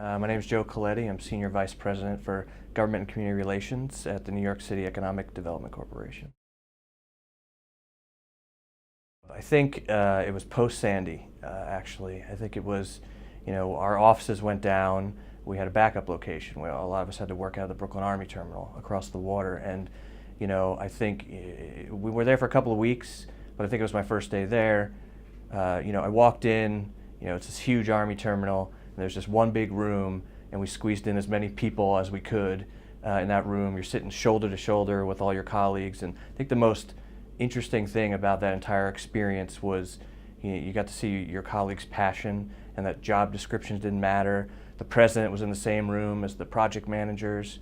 My name is Joe Coletti. I'm Senior Vice President for Government and Community Relations at the New York City Economic Development Corporation. I think it was post-Sandy, actually. I think it was, our offices went down. We had a backup location. A lot of us had to work out of the Brooklyn Army Terminal across the water. And, I think we were there for a couple of weeks, but I think it was my first day there. I walked in, it's this huge Army terminal. And there's just one big room, and we squeezed in as many people as we could in that room. You're sitting shoulder to shoulder with all your colleagues, and I think the most interesting thing about that entire experience was you got to see your colleagues' passion, and that job descriptions didn't matter. The president was in the same room as the project managers,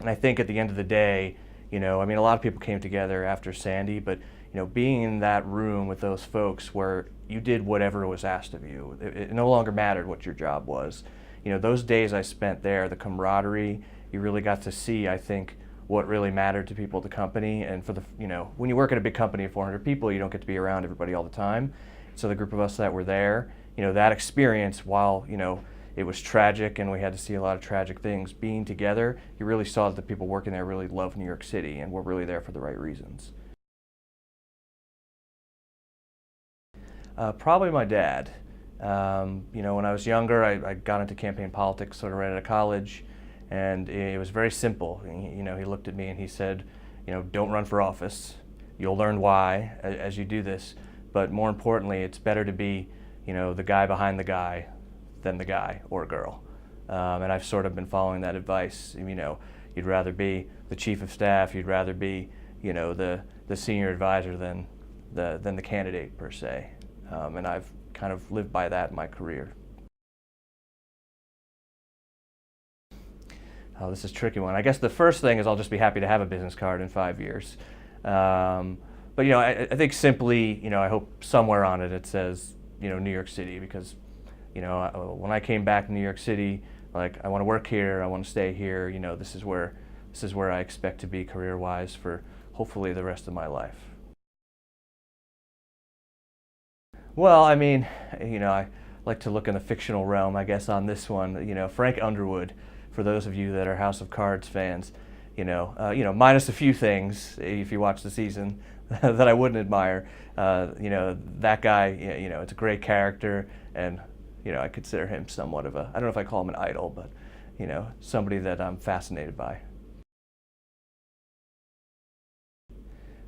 and I think at the end of the day, a lot of people came together after Sandy, but being in that room with those folks where you did whatever was asked of you, it no longer mattered what your job was. Those days I spent there, the camaraderie, you really got to see, I think, what really mattered to people at the company. And for the, when you work at a big company of 400 people, you don't get to be around everybody all the time. So the group of us that were there, that experience, while, it was tragic and we had to see a lot of tragic things, being together, you really saw that the people working there really loved New York City and were really there for the right reasons. Probably my dad. When I was younger, I got into campaign politics sort of right out of college, and it was very simple. He looked at me and he said, don't run for office. You'll learn why as you do this, but more importantly, it's better to be, the guy behind the guy than the guy or girl. And I've sort of been following that advice. You'd rather be the chief of staff, you'd rather be, the senior advisor than the candidate per se. And I've kind of lived by that in my career. Oh, this is a tricky one. I guess the first thing is I'll just be happy to have a business card in 5 years. But I think simply, I hope somewhere on it it says, New York City, because, when I came back to New York City, like, I want to work here, I want to stay here. This is where I expect to be career-wise for hopefully the rest of my life. Well, I like to look in the fictional realm, I guess, on this one. Frank Underwood, for those of you that are House of Cards fans, minus a few things, if you watch the season, that I wouldn't admire. That guy, it's a great character, and, I consider him somewhat of a, I don't know if I call him an idol, but, somebody that I'm fascinated by.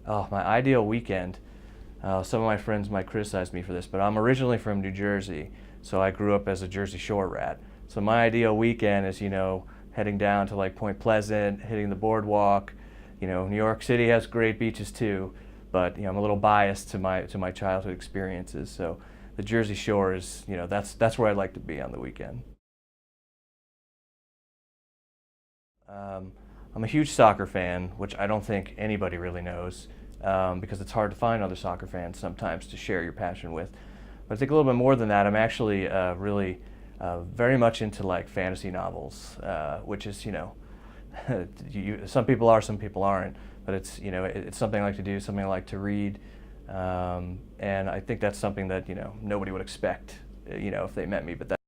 Oh, my ideal weekend. Some of my friends might criticize me for this, but I'm originally from New Jersey, so I grew up as a Jersey Shore rat. So my ideal weekend is, heading down to like Point Pleasant, hitting the boardwalk. New York City has great beaches too, but I'm a little biased to my childhood experiences. So the Jersey Shore is, that's where I'd like to be on the weekend. I'm a huge soccer fan, which I don't think anybody really knows. Because it's hard to find other soccer fans sometimes to share your passion with. But I think a little bit more than that, I'm actually really very much into like fantasy novels, which is, some people are, some people aren't, but it's, it's something I like to do, something I like to read, and I think that's something that, nobody would expect, if they met me, but